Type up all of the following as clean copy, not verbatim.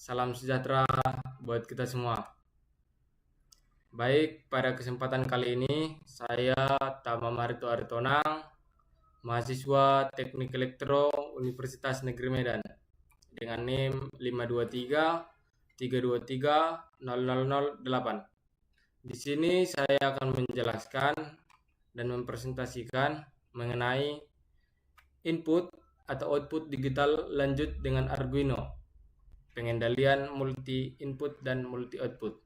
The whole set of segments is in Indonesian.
Salam sejahtera buat kita semua. Baik, pada kesempatan kali ini saya Tama Marito Aritonang, mahasiswa Teknik Elektro Universitas Negeri Medan dengan NIM 523 323 0008. Di sini saya akan menjelaskan dan mempresentasikan mengenai input atau output digital lanjut dengan Arduino, pengendalian multi input dan multi output.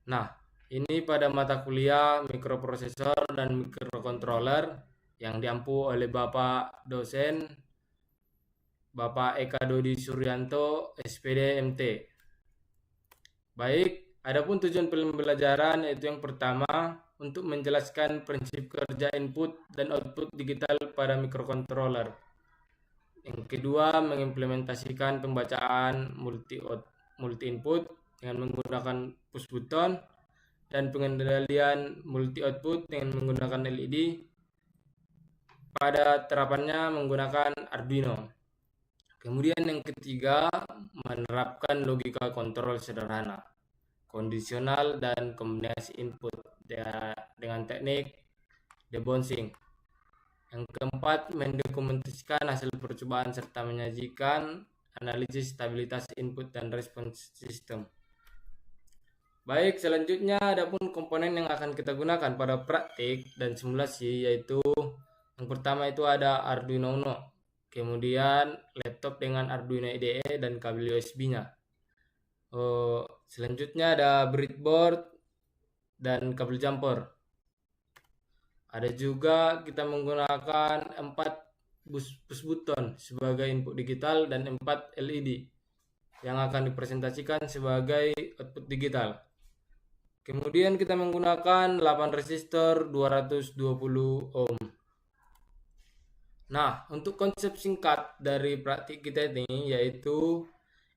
Nah, ini pada mata kuliah mikroprosesor dan mikrocontroller yang diampu oleh Bapak dosen Bapak Eka Dodi Suryanto, SPD MT. Baik, adapun tujuan pembelajaran yaitu yang pertama untuk menjelaskan prinsip kerja input dan output digital pada mikrocontroller. Yang kedua, mengimplementasikan pembacaan multi input dengan menggunakan push button dan pengendalian multi output dengan menggunakan LED pada terapannya menggunakan Arduino. Kemudian yang ketiga, menerapkan logika kontrol sederhana, kondisional dan kombinasi input dengan teknik debouncing. Yang keempat, mendokumentasikan hasil percobaan serta menyajikan analisis stabilitas input dan respons sistem. Baik, selanjutnya adapun komponen yang akan kita gunakan pada praktik dan simulasi, yaitu yang pertama itu ada Arduino Uno, kemudian laptop dengan Arduino IDE dan kabel USB-nya. Selanjutnya ada breadboard dan kabel jumper. Ada juga kita menggunakan 4 push button sebagai input digital dan 4 LED yang akan dipresentasikan sebagai output digital. Kemudian kita menggunakan 8 resistor 220 ohm. Nah, untuk konsep singkat dari praktik kita ini yaitu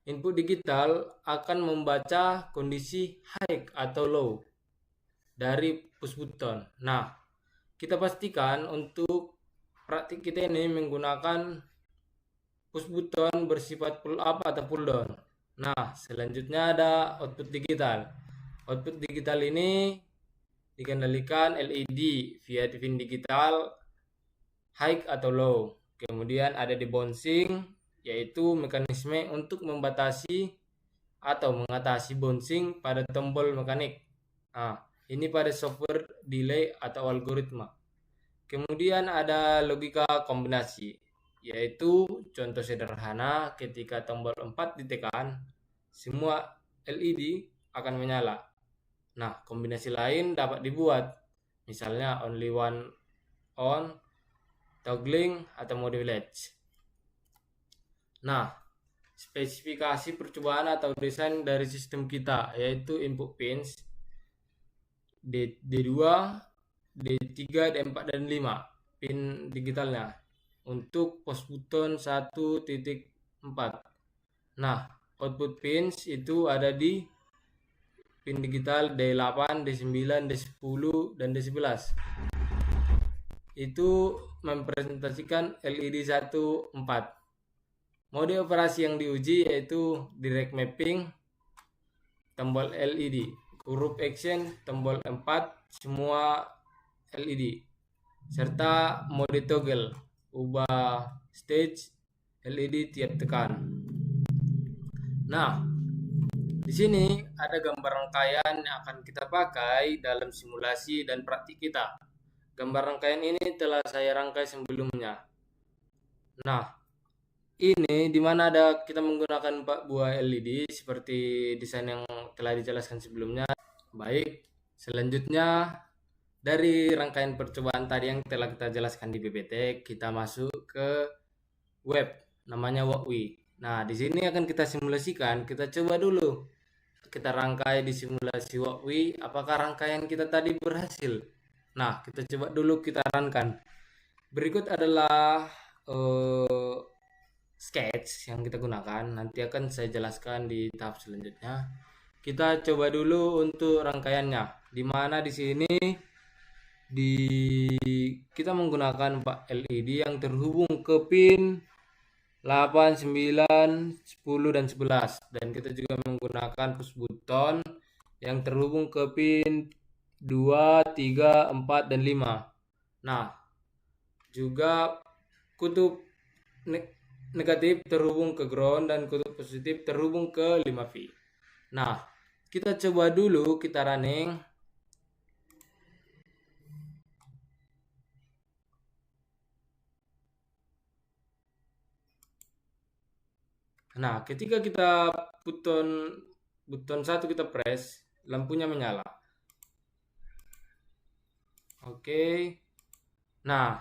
input digital akan membaca kondisi high atau low dari push button. Nah, kita pastikan untuk praktik kita ini menggunakan push button bersifat pull up atau pull down. Nah, selanjutnya ada output digital. Output digital ini dikendalikan LED via pin digital high atau low. Kemudian ada debouncing, yaitu mekanisme untuk membatasi atau mengatasi bouncing pada tombol mekanik. Nah, ini pada software delay atau algoritma. Kemudian ada logika kombinasi, yaitu contoh sederhana ketika tombol 4 ditekan, semua LED akan menyala. Nah, kombinasi lain dapat dibuat, misalnya only one on, toggling, atau mode latch. Nah, spesifikasi percobaan atau desain dari sistem kita, yaitu input pins D2, D3, D4, dan 5 pin digitalnya untuk push button 1.4. Nah, output pins itu ada di pin digital D8, D9, D10, dan D11. Itu mempresentasikan LED 1.4. Mode operasi yang diuji yaitu direct mapping, tombol LED, huruf action, tombol 4, semua LED, serta mode toggle, ubah stage LED tiap tekan. Nah, di sini ada gambar rangkaian yang akan kita pakai dalam simulasi dan praktik kita. Gambar rangkaian ini telah saya rangkai sebelumnya. Nah, ini dimana ada kita menggunakan 4 buah LED seperti desain yang telah dijelaskan sebelumnya. Baik, selanjutnya dari rangkaian percobaan tadi yang telah kita jelaskan di PPT, kita masuk ke web namanya Walkwi. Nah, di sini akan kita simulasikan. Kita coba dulu. Kita rangkai di simulasi Walkwi, apakah rangkaian kita tadi berhasil? Nah, kita coba dulu kita runkan. Berikut adalah sketch yang kita gunakan. Nanti akan saya jelaskan di tahap selanjutnya. Kita coba dulu untuk rangkaiannya. Di mana di sini kita menggunakan 4 LED yang terhubung ke pin 8, 9, 10, dan 11. Dan kita juga menggunakan push button yang terhubung ke pin 2, 3, 4, dan 5. Nah, juga kutub negatif terhubung ke ground dan kutub positif terhubung ke 5V. Nah, kita coba dulu kita running. Nah, ketika kita button button 1 kita press, lampunya menyala. Oke. Nah,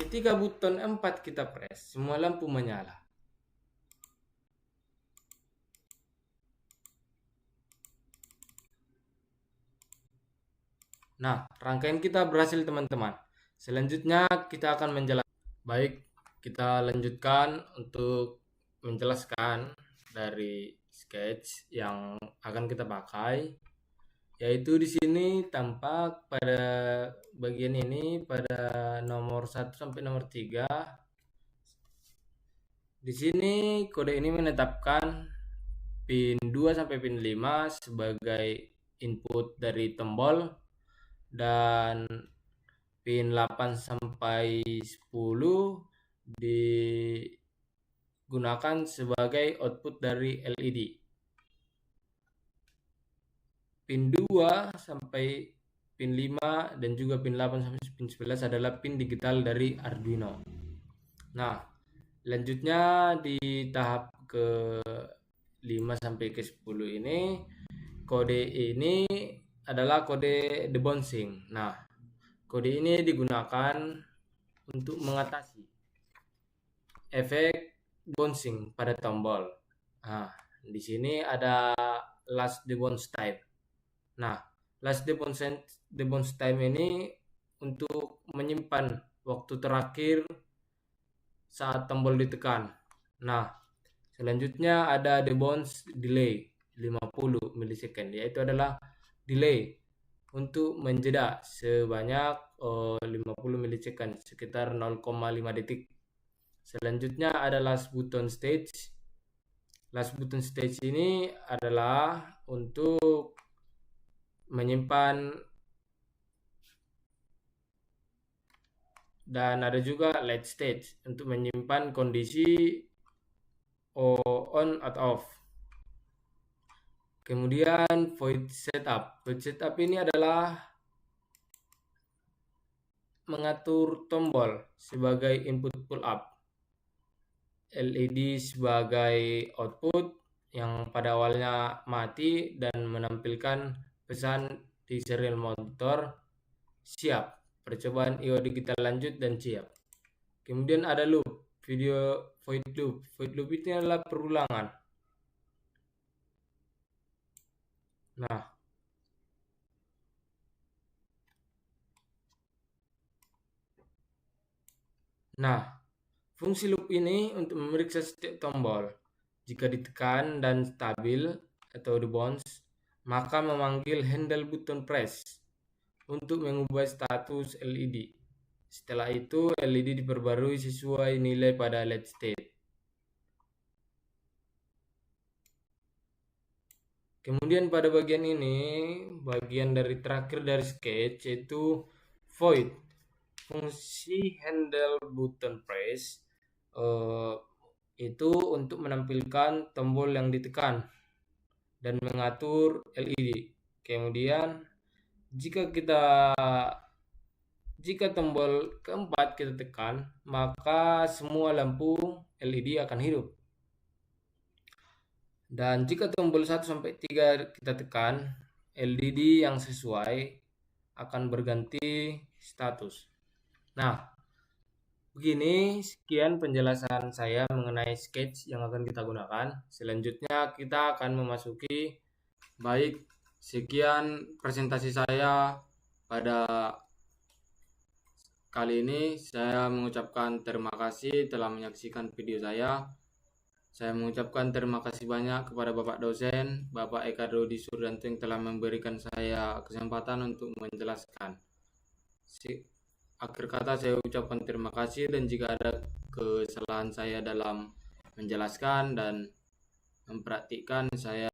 ketika button 4 kita press, semua lampu menyala. Nah, rangkaian kita berhasil teman-teman. Selanjutnya kita akan menjelaskan. Baik, kita lanjutkan untuk menjelaskan dari sketch yang akan kita pakai. Yaitu di sini tampak pada bagian ini pada nomor 1 sampai nomor 3. Di sini kode ini menetapkan pin 2 sampai pin 5 sebagai input dari tombol dan pin 8 sampai 10 digunakan sebagai output dari LED. Pin 2 sampai pin 5 dan juga pin 8 sampai pin 11 adalah pin digital dari Arduino. Nah, lanjutnya di tahap ke 5 sampai ke 10 ini kode ini adalah kode debouncing. Nah, kode ini digunakan untuk mengatasi efek bouncing pada tombol. Nah, di sini ada last debounce time. Nah, last debounce time ini untuk menyimpan waktu terakhir saat tombol ditekan. Nah, selanjutnya ada debounce delay 50 milisecond, yaitu adalah delay untuk menjeda sebanyak 50 milisecond, sekitar 0,5 detik. Selanjutnya ada last button stage. Last button stage ini adalah untuk menyimpan, dan ada juga late stage untuk menyimpan kondisi on atau off. Kemudian void setup. Void setup ini adalah mengatur tombol sebagai input pull up, LED sebagai output yang pada awalnya mati dan menampilkan pesan di serial monitor siap, percobaan IO digital lanjut dan siap. Kemudian ada loop, video void loop. Void loop itu adalah perulangan. Nah, fungsi loop ini untuk memeriksa setiap tombol. Jika ditekan dan stabil atau debounce, maka memanggil handle button press untuk mengubah status LED. Setelah itu, LED diperbarui sesuai nilai pada LED state. Kemudian pada bagian ini, bagian dari terakhir dari sketch yaitu void. Fungsi handle button press itu untuk menampilkan tombol yang ditekan dan mengatur LED. Kemudian jika tombol keempat kita tekan, maka semua lampu LED akan hidup. Dan jika tombol 1 sampai 3 kita tekan, LED yang sesuai akan berganti status. Nah, begini sekian penjelasan saya mengenai sketch yang akan kita gunakan. Selanjutnya kita akan memasuki, baik, sekian presentasi saya pada kali ini. Saya mengucapkan terima kasih telah menyaksikan video saya. Saya mengucapkan terima kasih banyak kepada Bapak dosen, Bapak Eka Dodi Suryanto yang telah memberikan saya kesempatan untuk menjelaskan. Akhir kata saya ucapkan terima kasih, dan jika ada kesalahan saya dalam menjelaskan dan mempraktikkan saya